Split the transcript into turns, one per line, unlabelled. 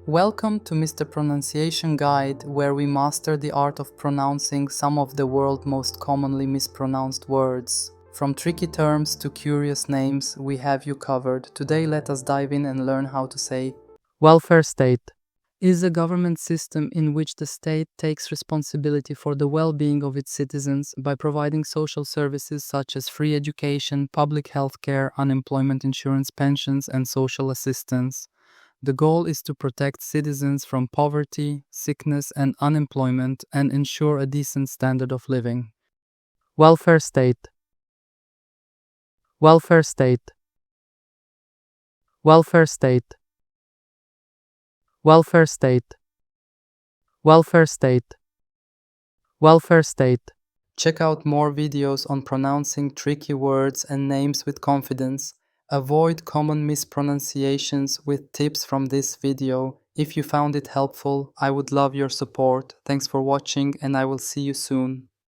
Welcome to Mr. Pronunciation Guide, where we master the art of pronouncing some of the world's most commonly mispronounced words. From tricky terms to curious names, we have you covered. Today let us dive in and learn how to say welfare state. Is a government system in which the state takes responsibility for the well-being of its citizens by providing social services such as free education, public health care, unemployment insurance, pensions, and social assistance. The goal is to protect citizens from poverty, sickness, and unemployment and ensure a decent standard of living. Welfare state. Welfare state. Welfare state. Welfare state. Welfare state. Welfare state. Check out more videos on pronouncing tricky words and names with confidence. Avoid common mispronunciations with tips from this video. If you found it helpful, I would love your support. Thanks for watching and I will see you soon.